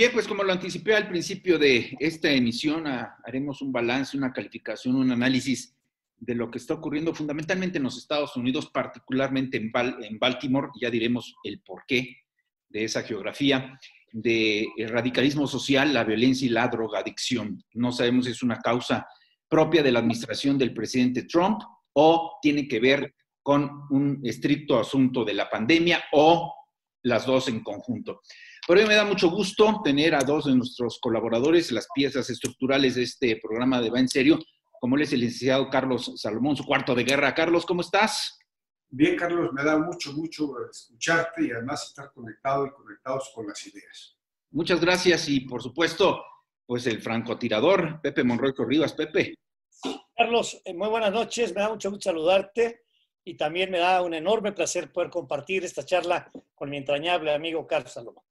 Bien, pues como lo anticipé al principio de esta emisión, haremos un balance, una calificación, un análisis de lo que está ocurriendo fundamentalmente en los Estados Unidos, particularmente en Baltimore, ya diremos el porqué de esa geografía, del radicalismo social, la violencia y la drogadicción. No sabemos si es una causa propia de la administración del presidente Trump o tiene que ver con un estricto asunto de la pandemia o las dos en conjunto. Por ello me da mucho gusto tener a dos de nuestros colaboradores, las piezas estructurales de este programa de Va en Serio, como él es el licenciado Carlos Salomón, su cuarto de guerra. Carlos, ¿cómo estás? Bien, Carlos, me da mucho escucharte y además estar conectado y conectados con las ideas. Muchas gracias y, por supuesto, pues el francotirador, Pepe Monroy Rivas. Pepe. Carlos, muy buenas noches, me da mucho gusto saludarte y también me da un enorme placer poder compartir esta charla con mi entrañable amigo Carlos Salomón.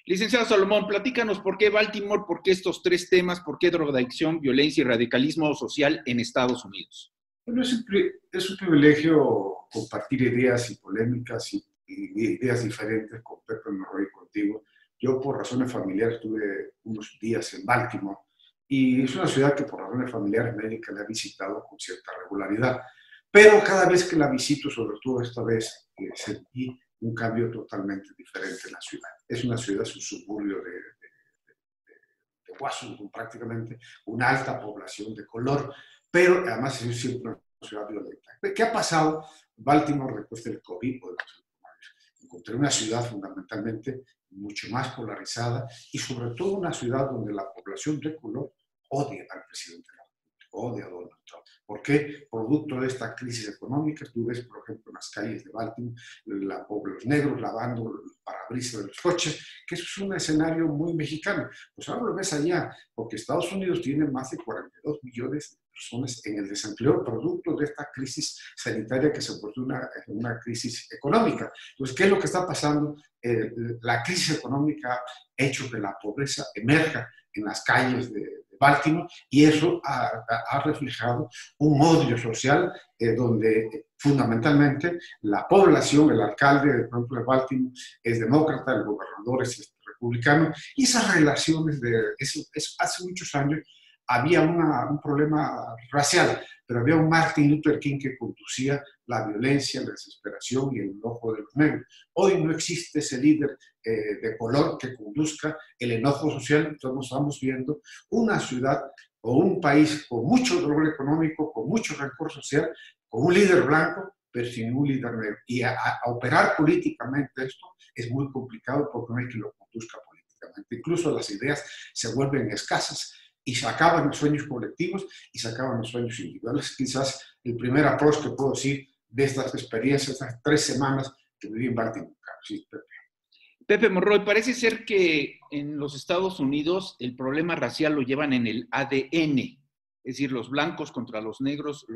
Licenciado Salomón, platícanos por qué Baltimore, por qué estos tres temas, por qué drogadicción, violencia y radicalismo social en Estados Unidos. Bueno, es un privilegio compartir ideas y polémicas y ideas diferentes con Pepe Monroy y contigo. Yo por razones familiares estuve unos días en Baltimore y es una ciudad que por razones familiares médicas la he visitado con cierta regularidad. Pero cada vez que la visito, sobre todo esta vez, sentí un cambio totalmente diferente en la ciudad. Es una ciudad, es un suburbio de Washington, prácticamente, una alta población de color, pero además es siempre una ciudad violenta. ¿Qué ha pasado? Baltimore, después del COVID, encontré una ciudad fundamentalmente mucho más polarizada y sobre todo una ciudad donde la población de color odia al presidente de la República, odia a Donald Trump. ¿Por qué? Producto de esta crisis económica, tú ves, por ejemplo, en las calles de Baltimore, los negros lavando el parabrisas de los coches, que eso es un escenario muy mexicano. Pues ahora lo ves allá, porque Estados Unidos tiene más de 42 millones de personas en el desempleo, producto de esta crisis sanitaria que se volvió una crisis económica. Entonces, ¿qué es lo que está pasando? La crisis económica ha hecho que la pobreza emerja en las calles de Baltimore y eso ha reflejado un odio social donde fundamentalmente la población, el alcalde, por ejemplo, de Baltimore es demócrata, el gobernador es republicano y esas relaciones hace muchos años había un problema racial, pero había un Martin Luther King que conducía la violencia, la desesperación y el enojo de los negros. Hoy no existe ese líder de color que conduzca el enojo social, entonces estamos viendo una ciudad o un país con mucho dolor económico, con mucho rencor social, con un líder blanco, pero sin un líder negro. Y a operar políticamente esto es muy complicado porque no hay quien lo conduzca políticamente. Incluso las ideas se vuelven escasas y se acaban los sueños colectivos y se acaban los sueños individuales. Quizás el primer approach que puedo decir de estas experiencias, estas 3 semanas que viví en Baltimore. Sí, Pepe. Pepe Monroy, parece ser que en los Estados Unidos el problema racial lo llevan en el ADN, es decir, los blancos contra los negros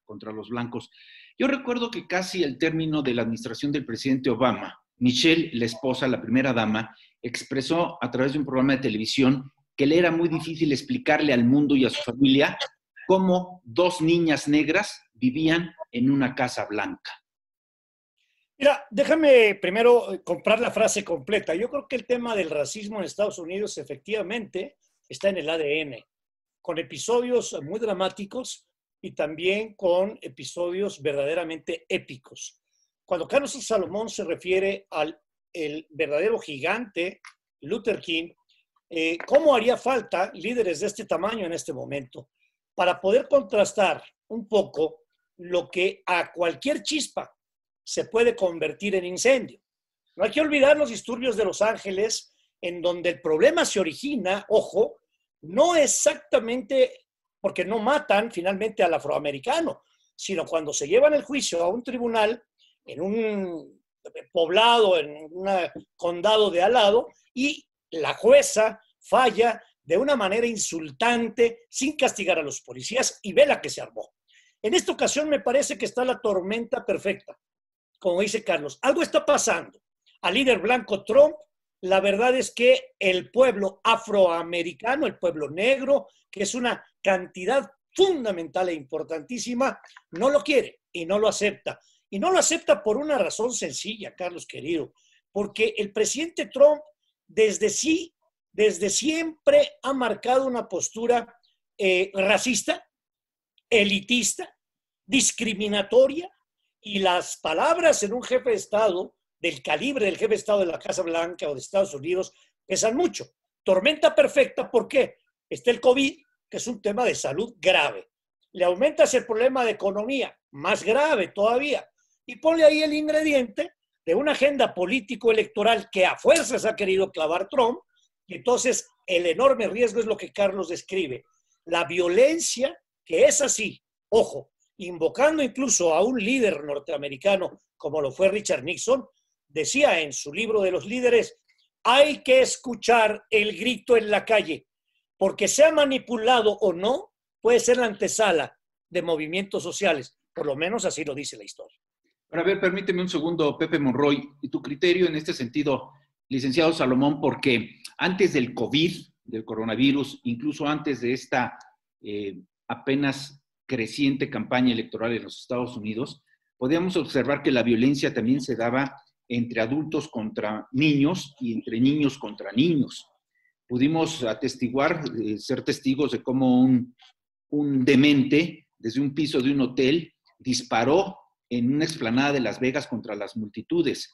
contra los blancos. Yo recuerdo que casi al término de la administración del presidente Obama, Michelle, la esposa, la primera dama, expresó a través de un programa de televisión que le era muy difícil explicarle al mundo y a su familia cómo 2 niñas negras vivían en una casa blanca. Mira, déjame primero comprar la frase completa. Yo creo que el tema del racismo en Estados Unidos efectivamente está en el ADN, con episodios muy dramáticos y también con episodios verdaderamente épicos. Cuando Carlos Salomón se refiere al verdadero gigante Luther King, ¿cómo haría falta líderes de este tamaño en este momento para poder contrastar un poco lo que a cualquier chispa se puede convertir en incendio? No hay que olvidar los disturbios de Los Ángeles, en donde el problema se origina, ojo, no exactamente porque no matan finalmente al afroamericano, sino cuando se llevan el juicio a un tribunal en un poblado, en un condado de al lado, y la jueza falla de una manera insultante, sin castigar a los policías, y ve la que se armó. En esta ocasión me parece que está la tormenta perfecta. Como dice Carlos, algo está pasando. Al líder blanco Trump, la verdad es que el pueblo afroamericano, el pueblo negro, que es una cantidad fundamental e importantísima, no lo quiere y no lo acepta. Y no lo acepta por una razón sencilla, Carlos querido, porque el presidente Trump desde sí desde siempre ha marcado una postura racista, elitista, discriminatoria, y las palabras en un jefe de Estado del calibre del jefe de Estado de la Casa Blanca o de Estados Unidos pesan mucho. Tormenta perfecta, ¿por qué? Está el COVID, que es un tema de salud grave. Le aumentas el problema de economía, más grave todavía, y ponle ahí el ingrediente de una agenda político-electoral que a fuerzas ha querido clavar Trump, y entonces el enorme riesgo es lo que Carlos describe. La violencia, que es así, ojo, invocando incluso a un líder norteamericano como lo fue Richard Nixon, decía en su libro de los líderes, hay que escuchar el grito en la calle, porque sea manipulado o no, puede ser la antesala de movimientos sociales, por lo menos así lo dice la historia. Ahora, a ver, permíteme un segundo, Pepe Monroy, y tu criterio en este sentido, licenciado Salomón, porque antes del COVID, del coronavirus, incluso antes de esta apenas creciente campaña electoral en los Estados Unidos, podíamos observar que la violencia también se daba entre adultos contra niños y entre niños contra niños. Pudimos atestiguar, ser testigos de cómo un demente desde un piso de un hotel disparó en una explanada de Las Vegas contra las multitudes.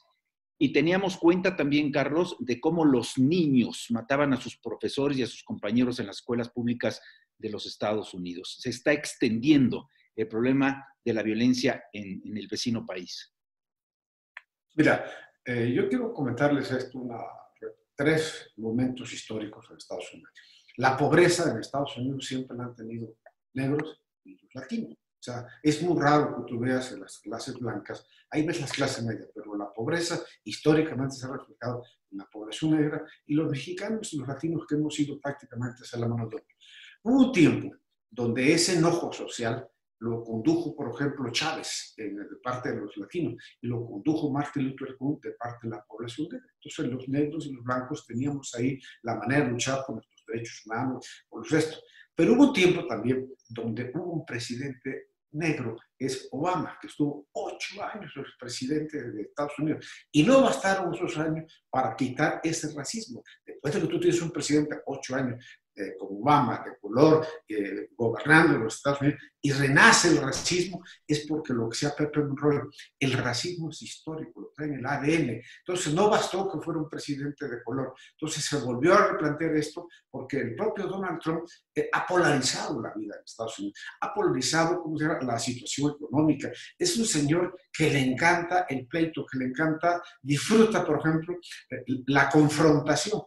Y teníamos cuenta también, Carlos, de cómo los niños mataban a sus profesores y a sus compañeros en las escuelas públicas de los Estados Unidos. Se está extendiendo el problema de la violencia en el vecino país. Mira, yo quiero comentarles esto, tres momentos históricos en Estados Unidos. La pobreza en Estados Unidos siempre la han tenido negros y los latinos. O sea, es muy raro que tú veas en las clases blancas, ahí ves las clases medias, pero la pobreza históricamente se ha reflejado en la población negra y los mexicanos y los latinos que hemos ido prácticamente hacia la mano de obra. Hubo un tiempo donde ese enojo social lo condujo, por ejemplo, Chávez de parte de los latinos y lo condujo Martin Luther King de parte de la población negra. Entonces los negros y los blancos teníamos ahí la manera de luchar por nuestros derechos humanos, por los restos. Pero hubo un tiempo también donde hubo un presidente negro, es Obama, que estuvo 8 años el presidente de Estados Unidos. Y no bastaron esos años para quitar ese racismo. Después de que tú tienes un presidente 8 años, como Obama, de color, gobernando los Estados Unidos, y renace el racismo, es porque lo que sea Pepe Monroy, el racismo es histórico, lo trae en el ADN. Entonces no bastó que fuera un presidente de color. Entonces se volvió a replantear esto porque el propio Donald Trump ha polarizado la vida en Estados Unidos, ha polarizado, ¿cómo se llama?, la situación económica. Es un señor que le encanta el pleito, que le encanta, disfruta, por ejemplo, la confrontación.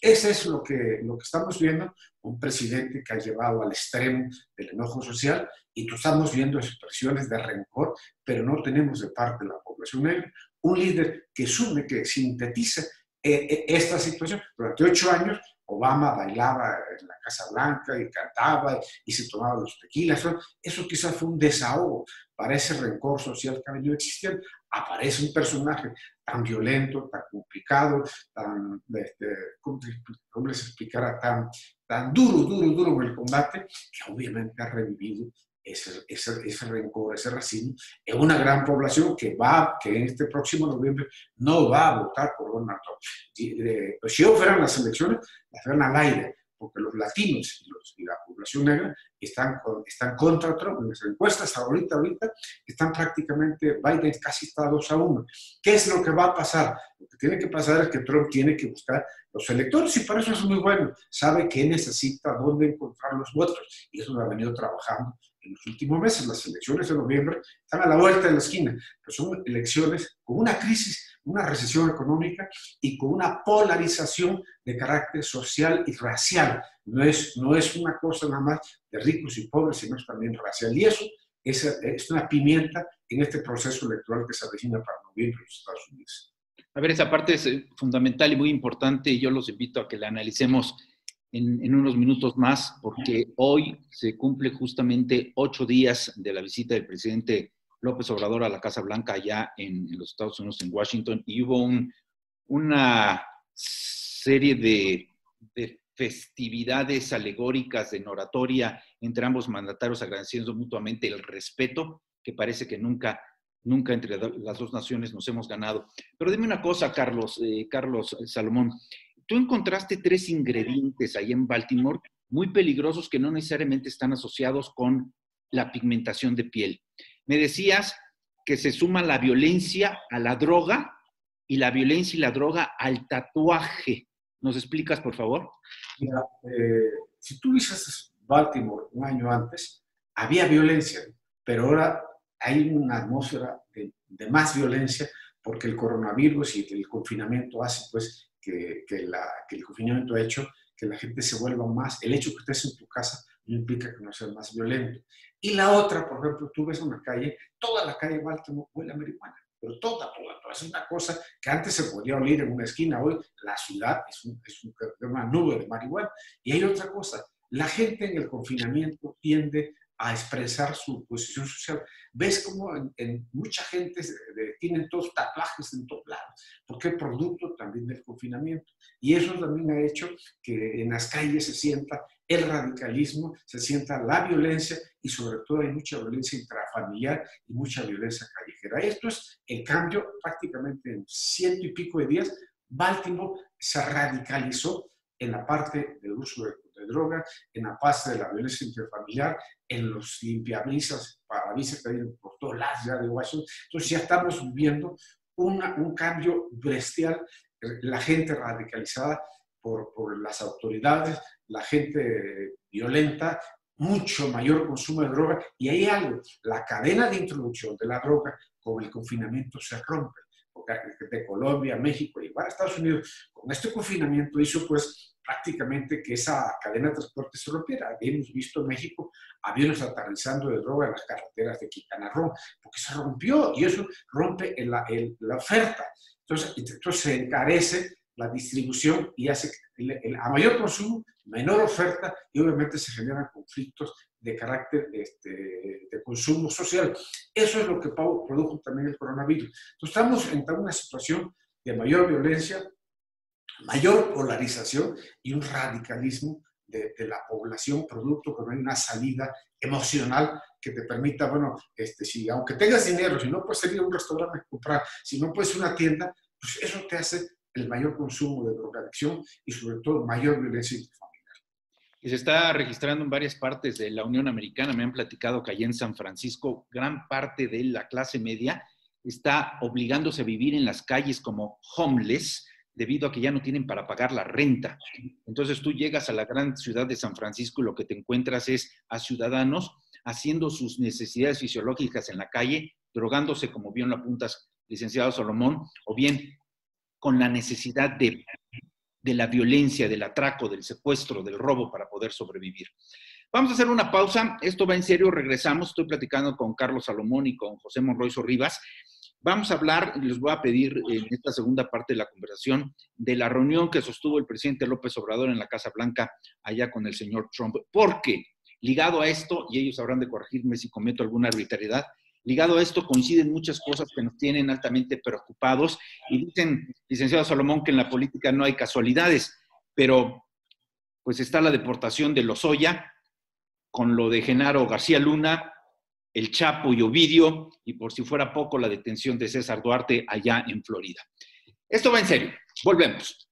Ese es lo que estamos viendo, un presidente que ha llevado al extremo del enojo social, y estamos viendo expresiones de rencor, pero no tenemos de parte de la población negra un líder que sume, que sintetiza esta situación. Durante 8 años, Obama bailaba en la Casa Blanca y cantaba y se tomaba los tequilas. Eso quizás fue un desahogo para ese rencor social que ha venido existiendo. Aparece un personaje tan violento, tan complicado, tan, ¿cómo les explicara? Tan duro en el combate, que obviamente ha revivido ese rencor, ese racismo, en una gran población que en este próximo noviembre no va a votar por Donald Trump. Si fueran las elecciones, las fueran al aire, porque los latinos y la población negra están contra Trump. En las encuestas ahorita están prácticamente, Biden casi está 2-1. ¿Qué es lo que va a pasar? Lo que tiene que pasar es que Trump tiene que buscar los electores, y para eso es muy bueno. Sabe que necesita dónde encontrar los votos, y eso lo ha venido trabajando en los últimos meses. Las elecciones de noviembre están a la vuelta de la esquina, pero son elecciones con una crisis, una recesión económica y con una polarización de carácter social y racial. No es una cosa nada más de ricos y pobres, sino es también racial. Y eso es una pimienta en este proceso electoral que se avecina para noviembre en los Estados Unidos. A ver, esa parte es fundamental y muy importante, y yo los invito a que la analicemos en unos minutos más, porque hoy se cumple justamente 8 días de la visita del presidente López Obrador a la Casa Blanca allá en los Estados Unidos, en Washington, y hubo una serie de festividades alegóricas de oratoria entre ambos mandatarios, agradeciendo mutuamente el respeto que parece que nunca entre las dos naciones nos hemos ganado. Pero dime una cosa, Carlos Salomón. tú encontraste 3 ingredientes ahí en Baltimore muy peligrosos que no necesariamente están asociados con la pigmentación de piel. Me decías que se suma la violencia a la droga y la violencia y la droga al tatuaje. ¿Nos explicas, por favor? Mira, si tú dices Baltimore un año antes, había violencia, pero ahora hay una atmósfera de más violencia porque el coronavirus y el confinamiento hace pues que el confinamiento ha hecho que la gente se vuelva más, el hecho que estés en tu casa no implica que no sea más violento. Y la otra, por ejemplo, tú ves una calle, toda la calle de Baltimore huele a marihuana, pero toda. Es una cosa que antes se podía oír en una esquina, hoy la ciudad es una nube de marihuana. Y hay otra cosa, la gente en el confinamiento tiende a expresar su posición social. Ves como en mucha gente tienen todos tatuajes en todos lados, porque es producto también del confinamiento. Y eso también ha hecho que en las calles se sienta el radicalismo, se sienta la violencia y sobre todo hay mucha violencia intrafamiliar y mucha violencia callejera. Esto es el cambio prácticamente en 100 y pico de días. Baltimore se radicalizó en la parte del uso de droga, en la parte de la violencia intrafamiliar, en los limpiabrisas, parabrisas que hay por todos lados ya de Washington. Entonces ya estamos viviendo un cambio bestial, la gente radicalizada por las autoridades, la gente violenta, mucho mayor consumo de droga, y hay algo, la cadena de introducción de la droga con el confinamiento se rompe, porque de Colombia, México y para Estados Unidos, con este confinamiento hizo pues prácticamente que esa cadena de transporte se rompiera. Hemos visto en México aviones aterrizando de droga en las carreteras de Quintana Roo, porque se rompió y eso rompe la oferta. Entonces se encarece la distribución y hace a mayor consumo, menor oferta y obviamente se generan conflictos de carácter de consumo social. Eso es lo que produjo también el coronavirus. Entonces estamos en una situación de mayor violencia, mayor polarización y un radicalismo de la población, producto que no hay una salida emocional que te permita, bueno, si, aunque tengas dinero, si no puedes ir a un restaurante a comprar, si no puedes ir a una tienda, pues eso te hace el mayor consumo de drogadicción y sobre todo mayor violencia intrafamiliar. Y se está registrando en varias partes de la Unión Americana. Me han platicado que allá en San Francisco gran parte de la clase media está obligándose a vivir en las calles como homeless debido a que ya no tienen para pagar la renta. Entonces tú llegas a la gran ciudad de San Francisco y lo que te encuentras es a ciudadanos haciendo sus necesidades fisiológicas en la calle, drogándose, como bien lo apuntas, licenciado Salomón, o bien con la necesidad de la violencia, del atraco, del secuestro, del robo para poder sobrevivir. Vamos a hacer una pausa. Esto va en serio. Regresamos. Estoy platicando con Carlos Salomón y con José Monroy Sorribas. Vamos a hablar, les voy a pedir en esta segunda parte de la conversación, de la reunión que sostuvo el presidente López Obrador en la Casa Blanca allá con el señor Trump. Porque, ligado a esto, y ellos habrán de corregirme si cometo alguna arbitrariedad, ligado a esto coinciden muchas cosas que nos tienen altamente preocupados y dicen, licenciado Salomón, que en la política no hay casualidades, pero pues está la deportación de Lozoya con lo de Genaro García Luna, el Chapo y Ovidio, y por si fuera poco, la detención de César Duarte allá en Florida. Esto va en serio. Volvemos.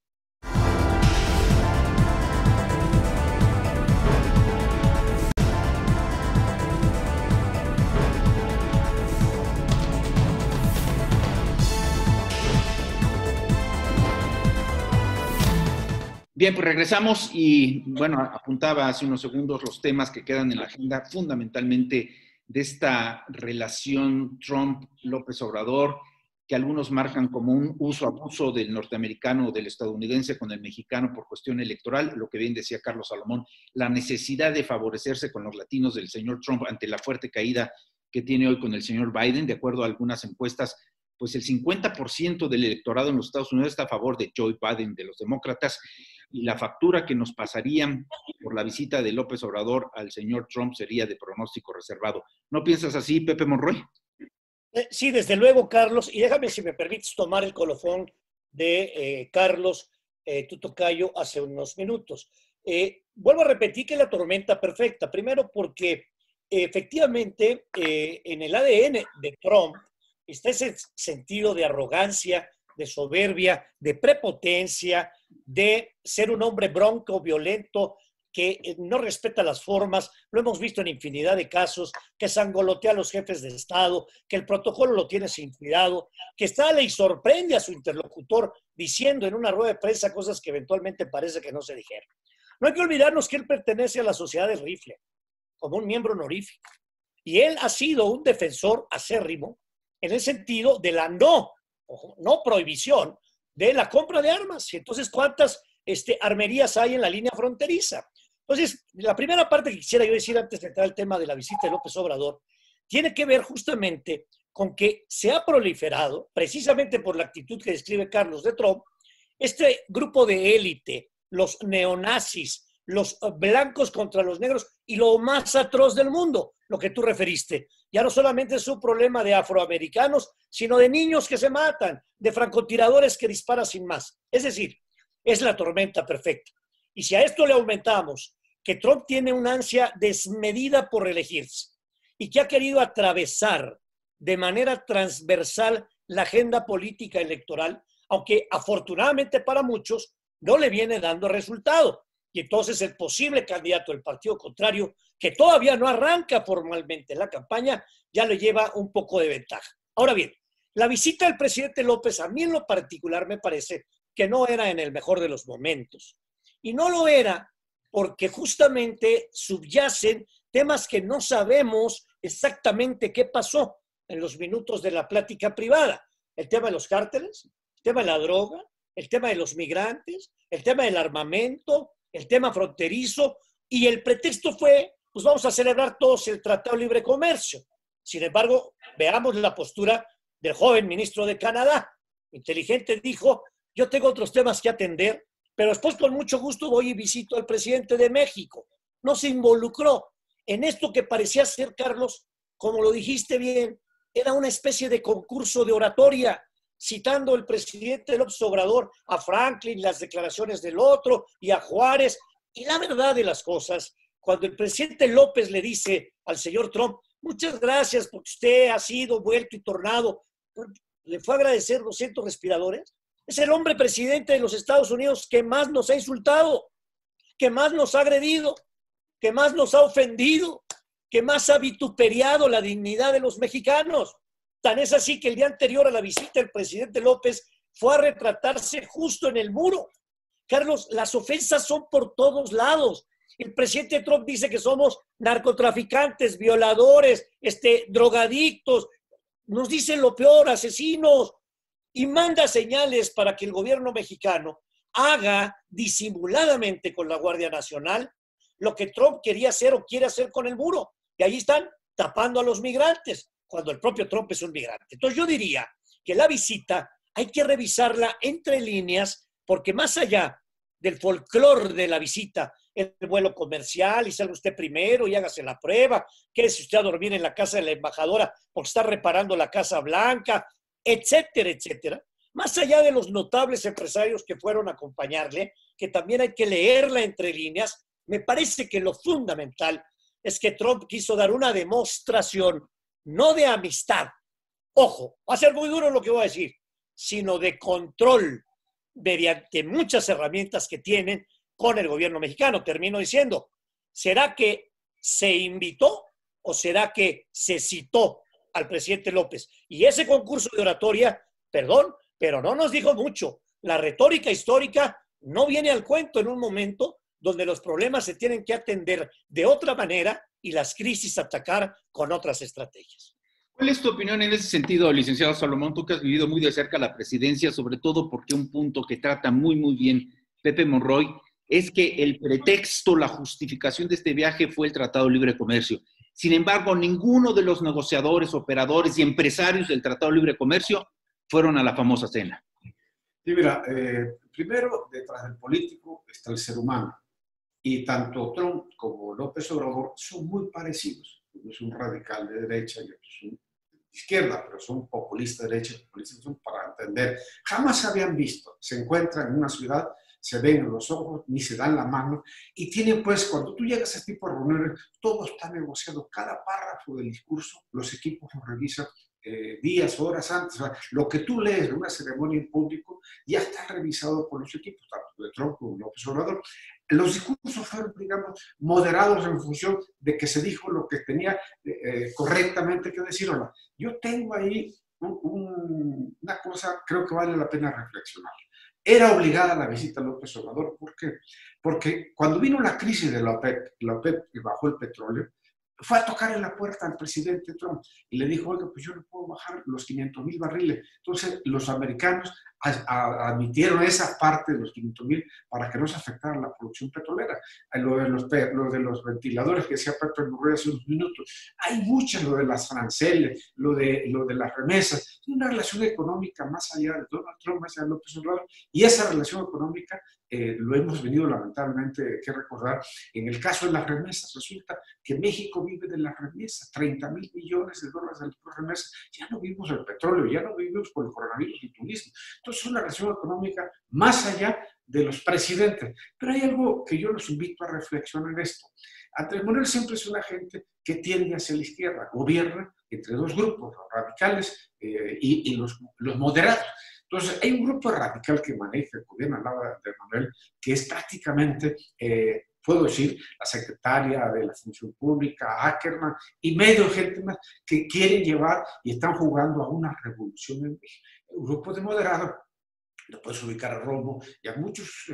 Bien, pues regresamos y, bueno, apuntaba hace unos segundos los temas que quedan en la agenda, fundamentalmente de esta relación Trump-López Obrador, que algunos marcan como un uso-abuso del norteamericano o del estadounidense con el mexicano por cuestión electoral, lo que bien decía Carlos Salomón, la necesidad de favorecerse con los latinos del señor Trump ante la fuerte caída que tiene hoy con el señor Biden. De acuerdo a algunas encuestas, pues el 50% del electorado en los Estados Unidos está a favor de Joe Biden, de los demócratas, y la factura que nos pasarían por la visita de López Obrador al señor Trump sería de pronóstico reservado. ¿No piensas así, Pepe Monroy? Sí, desde luego, Carlos, y déjame, si me permites, tomar el colofón de Carlos, tu tocayo, hace unos minutos. Vuelvo a repetir que la tormenta perfecta, primero porque efectivamente en el ADN de Trump está ese sentido de arrogancia, de soberbia, de prepotencia, de ser un hombre bronco, violento, que no respeta las formas, lo hemos visto en infinidad de casos, que sangolotea a los jefes de Estado, que el protocolo lo tiene sin cuidado, que sale y sorprende a su interlocutor diciendo en una rueda de prensa cosas que eventualmente parece que no se dijeron. No hay que olvidarnos que él pertenece a la Sociedad del Rifle, como un miembro honorífico. Y él ha sido un defensor acérrimo en el sentido de la no prohibición de la compra de armas. Y entonces, ¿cuántas armerías hay en la línea fronteriza? Entonces, la primera parte que quisiera yo decir antes de entrar al tema de la visita de López Obrador, tiene que ver justamente con que se ha proliferado, precisamente por la actitud que describe Carlos de Trump, este grupo de élite, los neonazis, los blancos contra los negros y lo más atroz del mundo, lo que tú referiste. Ya no solamente es un problema de afroamericanos, sino de niños que se matan, de francotiradores que disparan sin más. Es decir, es la tormenta perfecta. Y si a esto le aumentamos que Trump tiene una ansia desmedida por reelegirse y que ha querido atravesar de manera transversal la agenda política electoral, aunque afortunadamente para muchos no le viene dando resultado. Y entonces el posible candidato del partido contrario, que todavía no arranca formalmente la campaña, ya le lleva un poco de ventaja. Ahora bien, la visita del presidente López, a mí en lo particular me parece que no era en el mejor de los momentos. Y no lo era porque justamente subyacen temas que no sabemos exactamente qué pasó en los minutos de la plática privada. El tema de los cárteles, el tema de la droga, el tema de los migrantes, el tema del armamento, el tema fronterizo, y el pretexto fue, pues vamos a celebrar todos el Tratado de Libre Comercio. Sin embargo, veamos la postura del joven ministro de Canadá. Inteligente dijo, yo tengo otros temas que atender, pero después con mucho gusto voy y visito al presidente de México. No se involucró en esto que parecía ser, Carlos, como lo dijiste bien, era una especie de concurso de oratoria, citando el presidente López Obrador a Franklin, las declaraciones del otro y a Juárez. Y la verdad de las cosas, cuando el presidente López le dice al señor Trump, muchas gracias porque usted ha sido vuelto y tornado, le fue a agradecer 200 respiradores. Es el hombre presidente de los Estados Unidos que más nos ha insultado, que más nos ha agredido, que más nos ha ofendido, que más ha vituperiado la dignidad de los mexicanos. Tan es así que el día anterior a la visita del presidente López fue a retratarse justo en el muro. Carlos, las ofensas son por todos lados. El presidente Trump dice que somos narcotraficantes, violadores, drogadictos, nos dicen lo peor, asesinos, y manda señales para que el gobierno mexicano haga disimuladamente con la Guardia Nacional lo que Trump quería hacer o quiere hacer con el muro. Y ahí están tapando a los migrantes, cuando el propio Trump es un migrante. Entonces yo diría que la visita hay que revisarla entre líneas, porque más allá del folclore de la visita, el vuelo comercial y salga usted primero y hágase la prueba, quédese usted a dormir en la casa de la embajadora porque está reparando la Casa Blanca, etcétera, etcétera. Más allá de los notables empresarios que fueron a acompañarle, que también hay que leerla entre líneas, me parece que lo fundamental es que Trump quiso dar una demostración no de amistad, ojo, va a ser muy duro lo que voy a decir, sino de control mediante muchas herramientas que tienen con el gobierno mexicano. Termino diciendo, ¿será que se invitó o será que se citó al presidente López? Y ese concurso de oratoria, perdón, pero no nos dijo mucho. La retórica histórica no viene al cuento en un momento donde los problemas se tienen que atender de otra manera y las crisis atacar con otras estrategias. ¿Cuál es tu opinión en ese sentido, licenciado Salomón? Tú que has vivido muy de cerca la presidencia, sobre todo porque un punto que trata muy, muy bien Pepe Monroy es que el pretexto, la justificación de este viaje fue el Tratado de Libre Comercio. Sin embargo, ninguno de los negociadores, operadores y empresarios del Tratado de Libre Comercio fueron a la famosa cena. Sí, mira, primero, detrás del político está el ser humano. Y tanto Trump como López Obrador son muy parecidos. Uno es un radical de derecha y otro es un izquierda, pero son populistas de derecha, populistas son para entender. Jamás se habían visto. Se encuentran en una ciudad, se ven en los ojos, ni se dan la mano. Y tienen, pues, cuando tú llegas a este tipo de reuniones, todo está negociado. Cada párrafo del discurso, los equipos lo revisan días, horas antes. O sea, lo que tú lees en una ceremonia en público ya está revisado por los equipos, tanto de Trump como de López Obrador. Los discursos fueron, digamos, moderados en función de que se dijo lo que tenía correctamente que decir. Ahora, yo tengo ahí una cosa, creo que vale la pena reflexionar. Era obligada la visita a López Obrador. ¿Por qué? Porque cuando vino la crisis de la OPEP que bajó el petróleo, fue a tocar en la puerta al presidente Trump y le dijo, oiga, pues yo no puedo bajar los 500,000 barriles. Entonces, los americanos admitieron esa parte de los 500,000 para que no se afectara la producción petrolera. Lo de los ventiladores que decía Pepe Murray hace unos minutos. Hay muchas, lo de las aranceles, lo de las remesas. Hay una relación económica más allá de Donald Trump, más allá de López Obrador, y esa relación económica lo hemos venido lamentablemente que recordar. En el caso de las remesas, resulta que México vive de las remesas, 30,000 millones de dólares de las remesas. Ya no vivimos el petróleo, ya no vivimos por el coronavirus y el turismo. Entonces, es una relación económica más allá de los presidentes. Pero hay algo que yo los invito a reflexionar en esto. Andrés Manuel siempre es una gente que tiende hacia la izquierda, gobierna entre dos grupos, los radicales y los moderados. Entonces, hay un grupo radical que maneja, el gobierno al lado de Manuel, que es prácticamente, puedo decir, la secretaria de la Función Pública, Ackerman, y medio gente más que quieren llevar y están jugando a una revolución en México. Un grupo de moderados, lo puedes ubicar a Romo y a muchos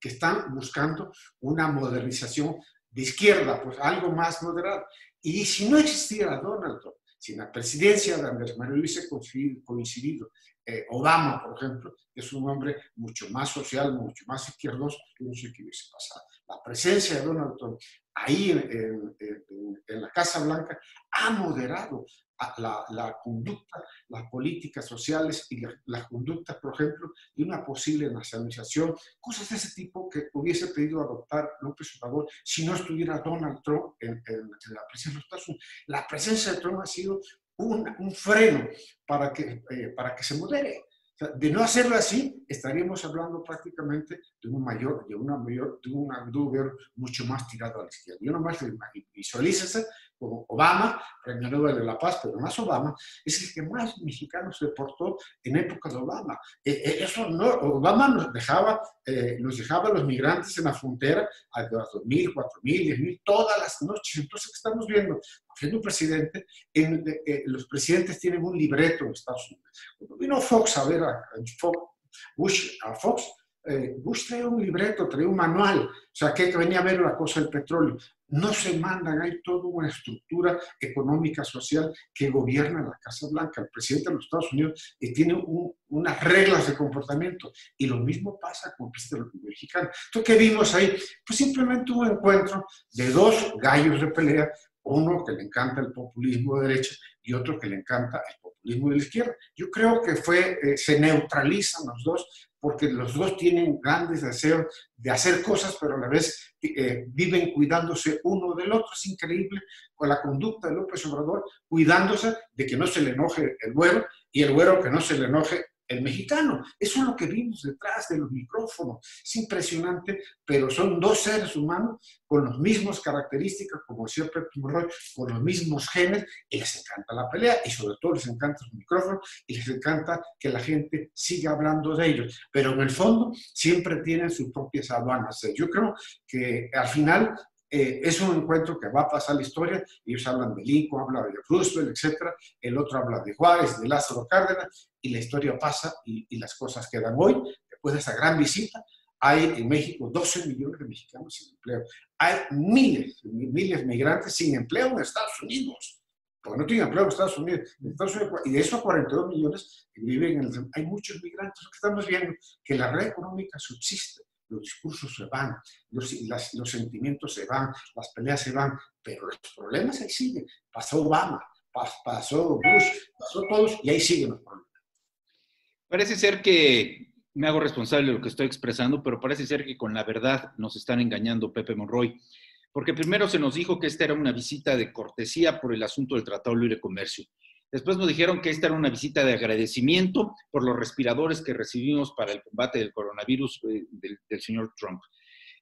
que están buscando una modernización de izquierda, pues algo más moderado. Y si no existiera Donald Trump, si en la presidencia de Andrés Manuel hubiese coincidido Obama, por ejemplo, que es un hombre mucho más social, mucho más izquierdoso, yo no sé qué hubiese pasado. La presencia de Donald Trump ahí en la Casa Blanca ha moderado la conducta, las políticas sociales y la conducta, por ejemplo, de una posible nacionalización, cosas de ese tipo que hubiese pedido adoptar López Obrador si no estuviera Donald Trump en la presidencia de los Estados Unidos. La presencia de Trump ha sido un freno para que se modere. O sea, de no hacerlo así, estaríamos hablando prácticamente de un gobierno mucho más tirado a la izquierda. Yo nomás visualícese como Obama, Premio Nobel de la Paz, pero más Obama, es el que más mexicanos deportó en época de Obama. Eso no, Obama nos dejaba a los migrantes en la frontera a 2,000, 4,000, 10,000, todas las noches. Entonces, ¿qué estamos viendo? Siendo un presidente, los presidentes tienen un libreto en Estados Unidos. Cuando vino Fox a ver Bush, Bush trae un libreto, trae un manual, o sea, que venía a ver la cosa del petróleo. No se mandan, hay toda una estructura económica, social que gobierna la Casa Blanca. El presidente de los Estados Unidos tiene unas reglas de comportamiento y lo mismo pasa con el presidente mexicano. Entonces, ¿qué vimos ahí? Pues simplemente un encuentro de dos gallos de pelea, uno que le encanta el populismo de derecha y otro que le encanta el populismo de la izquierda. Yo creo que se neutralizan los dos porque los dos tienen grandes deseos de hacer cosas, pero a la vez viven cuidándose uno del otro. Es increíble con la conducta de López Obrador, cuidándose de que no se le enoje el güero y el güero que no se le enoje el mexicano. Eso es lo que vimos detrás de los micrófonos. Es impresionante, pero son dos seres humanos con las mismas características, como decía Pepe Murray, con los mismos genes, y les encanta la pelea, y sobre todo les encanta los micrófonos, y les encanta que la gente siga hablando de ellos. Pero en el fondo siempre tienen sus propias aduanas. Yo creo que al final es un encuentro que va a pasar la historia. Ellos hablan de Lincoln, hablan de Roosevelt, etc. El otro habla de Juárez, de Lázaro Cárdenas, y la historia pasa y las cosas quedan. Hoy, después de esa gran visita, hay en México 12 millones de mexicanos sin empleo. Hay miles de migrantes sin empleo en Estados Unidos, porque no tienen empleo en Estados Unidos. Y de esos 42 millones que viven hay muchos migrantes. Lo que estamos viendo es que la red económica subsiste. Los discursos se van, los sentimientos se van, las peleas se van, pero los problemas ahí siguen. Pasó Obama, pasó Bush, pasó todos y ahí siguen los problemas. Parece ser que me hago responsable de lo que estoy expresando, pero parece ser que con la verdad nos están engañando, Pepe Monroy, porque primero se nos dijo que esta era una visita de cortesía por el asunto del Tratado de Libre Comercio. Después nos dijeron que esta era una visita de agradecimiento por los respiradores que recibimos para el combate del coronavirus del señor Trump.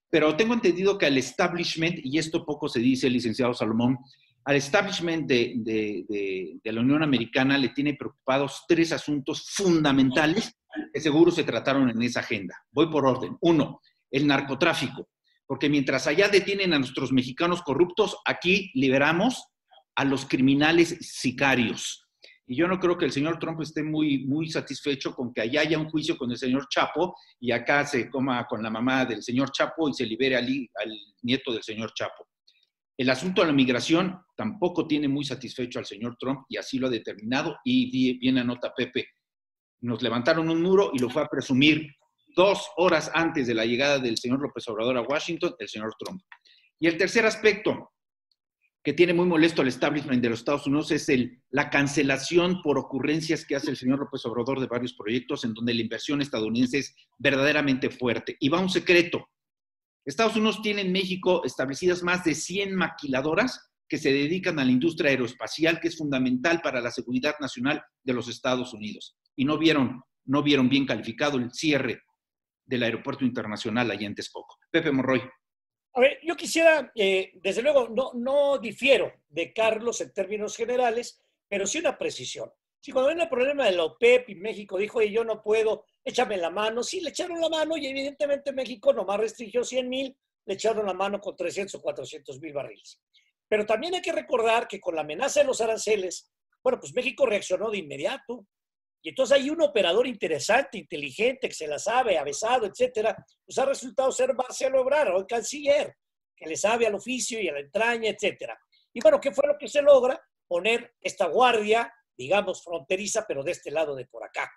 Pero tengo entendido que al establishment, y esto poco se dice, licenciado Salomón, Al establishment de la Unión Americana le tiene preocupados 3 asuntos fundamentales que seguro se trataron en esa agenda. Voy por orden. 1, el narcotráfico, porque mientras allá detienen a nuestros mexicanos corruptos, aquí liberamos a los criminales sicarios. Y yo no creo que el señor Trump esté muy satisfecho con que allá haya un juicio con el señor Chapo y acá se coma con la mamá del señor Chapo y se libere al nieto del señor Chapo. El asunto de la migración tampoco tiene muy satisfecho al señor Trump y así lo ha determinado. Y bien anota Pepe, nos levantaron un muro y lo fue a presumir 2 horas antes de la llegada del señor López Obrador a Washington, el señor Trump. Y el tercer aspecto que tiene muy molesto al establishment de los Estados Unidos es la cancelación por ocurrencias que hace el señor López Obrador de varios proyectos en donde la inversión estadounidense es verdaderamente fuerte. Y va un secreto. Estados Unidos tiene en México establecidas más de 100 maquiladoras que se dedican a la industria aeroespacial, que es fundamental para la seguridad nacional de los Estados Unidos. Y no vieron bien calificado el cierre del aeropuerto internacional allá en Texcoco. Pepe Monroy. A ver, yo quisiera, desde luego, no difiero de Carlos en términos generales, pero sí una precisión. Si cuando viene el problema de la OPEP y México dijo, yo no puedo, échame la mano, sí, le echaron la mano y evidentemente México nomás restringió 100,000, le echaron la mano con 300 o 400,000 barriles. Pero también hay que recordar que con la amenaza de los aranceles, bueno, pues México reaccionó de inmediato. Y entonces hay un operador interesante, inteligente, que se la sabe, avesado, etcétera, pues ha resultado ser Marcelo Ebrard, o el canciller, que le sabe al oficio y a la entraña, etcétera. Y bueno, ¿qué fue lo que se logra? Poner esta guardia, digamos, fronteriza, pero de este lado de por acá.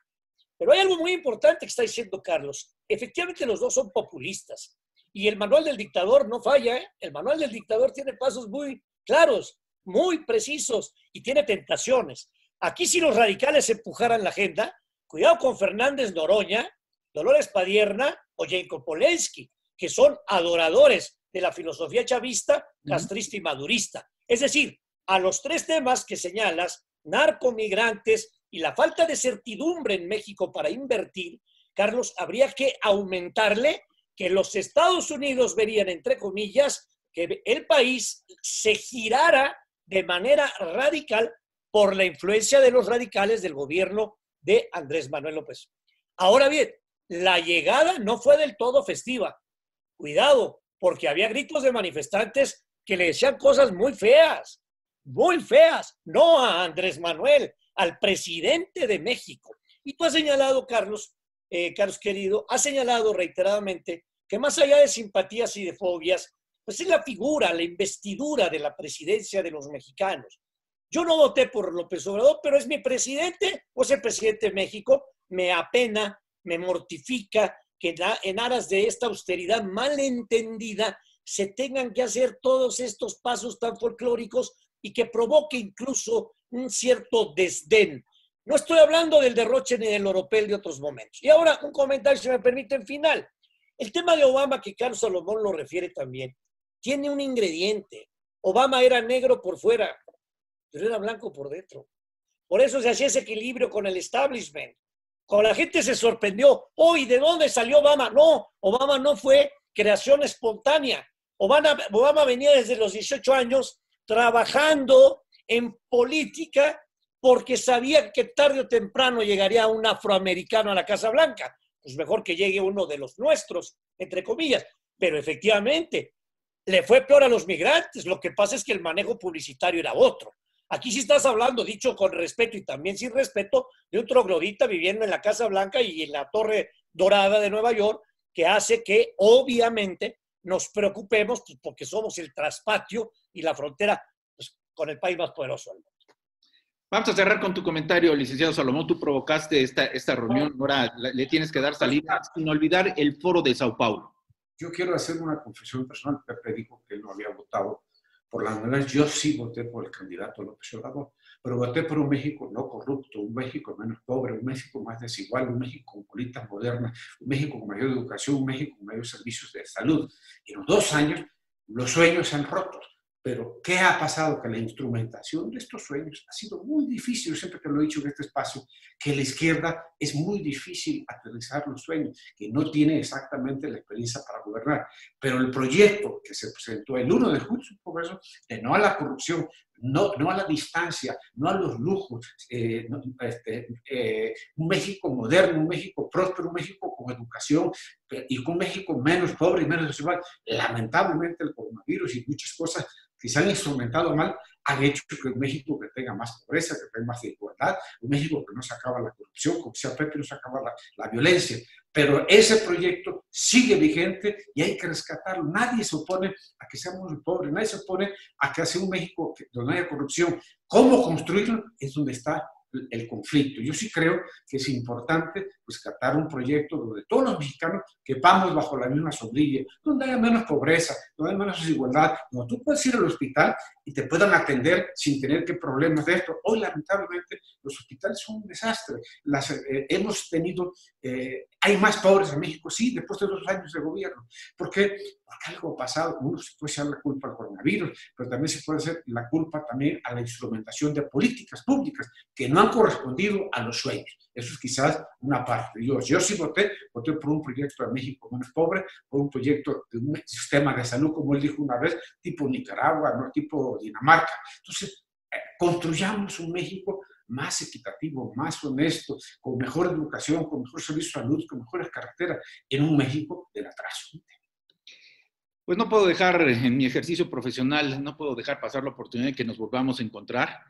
Pero hay algo muy importante que está diciendo Carlos. Efectivamente, los dos son populistas. Y el manual del dictador no falla, ¿eh? El manual del dictador tiene pasos muy claros, muy precisos, y tiene tentaciones. Aquí si los radicales empujaran la agenda, cuidado con Fernández Noroña, Dolores Padierna o Jacob Polensky, que son adoradores de la filosofía chavista, castrista y madurista. Es decir, a los 3 temas que señalas, narcomigrantes y la falta de certidumbre en México para invertir, Carlos, habría que aumentarle que los Estados Unidos verían, entre comillas, que el país se girara de manera radical por la influencia de los radicales del gobierno de Andrés Manuel López. Ahora bien, la llegada no fue del todo festiva. Cuidado, porque había gritos de manifestantes que le decían cosas muy feas, no a Andrés Manuel, al presidente de México. Y tú has señalado, Carlos querido, has señalado reiteradamente que más allá de simpatías y de fobias, pues es la figura, la investidura de la presidencia de los mexicanos. Yo no voté por López Obrador, pero es mi presidente, o es el presidente de México. Me apena, me mortifica que en aras de esta austeridad malentendida se tengan que hacer todos estos pasos tan folclóricos y que provoque incluso un cierto desdén. No estoy hablando del derroche ni del oropel de otros momentos. Y ahora un comentario, si me permiten, final. El tema de Obama, que Carlos Salomón lo refiere también, tiene un ingrediente. Obama era negro por fuera, pero era blanco por dentro. Por eso se hacía ese equilibrio con el establishment. Cuando la gente se sorprendió, ¿y de dónde salió Obama? No, Obama no fue creación espontánea. Obama venía desde los 18 años trabajando en política porque sabía que tarde o temprano llegaría un afroamericano a la Casa Blanca. Pues mejor que llegue uno de los nuestros, entre comillas. Pero efectivamente, le fue peor a los migrantes. Lo que pasa es que el manejo publicitario era otro. Aquí sí estás hablando, dicho con respeto y también sin respeto, de un troglodita viviendo en la Casa Blanca y en la Torre Dorada de Nueva York, que hace que obviamente nos preocupemos pues, porque somos el traspatio y la frontera pues, con el país más poderoso del mundo. Vamos a cerrar con tu comentario, licenciado Salomón. Tú provocaste esta reunión, ahora le tienes que dar salida, sin olvidar el foro de Sao Paulo. Yo quiero hacer una confesión personal. Pepe dijo que él no había votado por las novelas. Yo sí voté por el candidato López Obrador, pero voté por un México no corrupto, un México menos pobre, un México más desigual, un México con políticas modernas, un México con mayor educación, un México con mayores servicios de salud. Y en los 2 años los sueños se han roto. Pero, ¿qué ha pasado? Que la instrumentación de estos sueños ha sido muy difícil. Yo siempre te lo he dicho en este espacio, que la izquierda es muy difícil aterrizar los sueños, que no tiene exactamente la experiencia para gobernar. Pero el proyecto que se presentó el 1 de julio, por eso, de no a la corrupción, no a la distancia, no a los lujos, un México moderno, un México próspero, un México con educación y un México menos pobre y menos desigual. Lamentablemente el coronavirus y muchas cosas que se han instrumentado mal han hecho que un México que tenga más pobreza, que tenga más desigualdad, un México que no se acaba la corrupción, como decía Pepe, no se acaba la violencia. Pero ese proyecto sigue vigente y hay que rescatarlo. Nadie se opone a que seamos pobres, nadie se opone a que sea un México donde no haya corrupción. ¿Cómo construirlo? Es donde está el conflicto. Yo sí creo que es importante rescatar un proyecto donde todos los mexicanos quepamos bajo la misma sombrilla, donde haya menos pobreza, donde haya menos desigualdad, donde tú puedes ir al hospital y te puedan atender sin tener que problemas de esto. Hoy, lamentablemente, los hospitales son un desastre. Hemos tenido, hay más pobres en México, sí, después de 2 años de gobierno. ¿Por qué? Porque algo ha pasado. Uno se puede echar la culpa al coronavirus, pero también se puede hacer la culpa también a la instrumentación de políticas públicas que no han correspondido a los sueños. Eso es quizás una parte. Yo sí voté por un proyecto de México menos pobre, por un proyecto de un sistema de salud, como él dijo una vez, tipo Nicaragua, no tipo Dinamarca. Entonces, construyamos un México más equitativo, más honesto, con mejor educación, con mejor servicio de salud, con mejores carreteras, en un México del atraso. Pues no puedo dejar, en mi ejercicio profesional, no puedo dejar pasar la oportunidad de que nos volvamos a encontrar.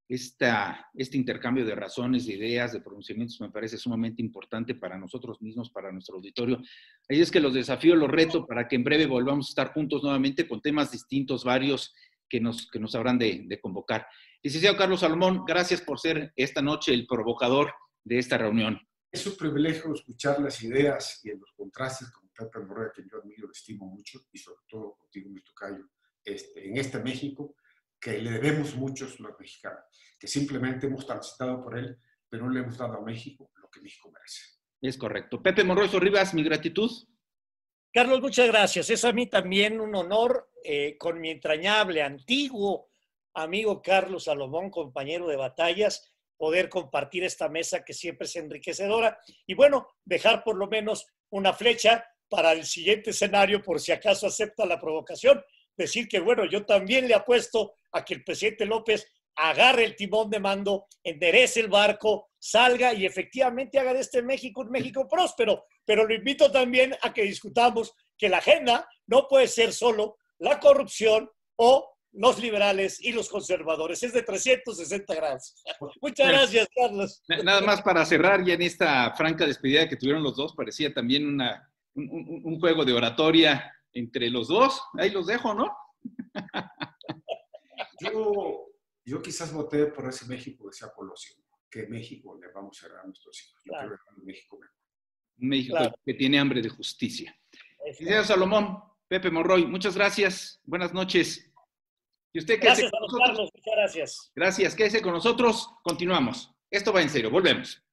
Este intercambio de razones, de ideas, de pronunciamientos me parece sumamente importante para nosotros mismos, para nuestro auditorio. Ahí es que los desafío, los reto para que en breve volvamos a estar juntos nuevamente con temas distintos, varios, que nos habrán de convocar. Licenciado Carlos Salomón, gracias por ser esta noche el provocador de esta reunión. Es un privilegio escuchar las ideas y los contrastes con Pepe Morroy, que yo admiro, estimo mucho, y sobre todo contigo, mi tocayo, en este México, que le debemos muchos los mexicanos, que simplemente hemos transitado por él, pero no le hemos dado a México lo que México merece. Es correcto. Pepe Morroy Sorribas, mi gratitud. Carlos, muchas gracias. Es a mí también un honor con mi entrañable, antiguo amigo Carlos Salomón, compañero de batallas, poder compartir esta mesa que siempre es enriquecedora y bueno, dejar por lo menos una flecha para el siguiente escenario por si acaso acepta la provocación. Decir que bueno, yo también le apuesto a que el presidente López agarre el timón de mando, enderece el barco, salga y efectivamente haga de este México un México próspero. Pero lo invito también a que discutamos que la agenda no puede ser solo la corrupción o los liberales y los conservadores. Es de 360 grados. Muchas gracias, Carlos. Nada más para cerrar, ya en esta franca despedida que tuvieron los dos, parecía también un juego de oratoria entre los dos. Ahí los dejo, ¿no? Yo quizás voté por ese México, decía Colosio, que México le vamos a dar a nuestros hijos. Yo Claro. quiero un México mejor. Un México Claro. que tiene hambre de justicia. Licenciado Salomón, Pepe Morroy, muchas gracias. Buenas noches. Y usted quédese Gracias con a los nosotros. Carlos, muchas gracias. Gracias, quédese con nosotros. Continuamos. Esto va en serio. Volvemos.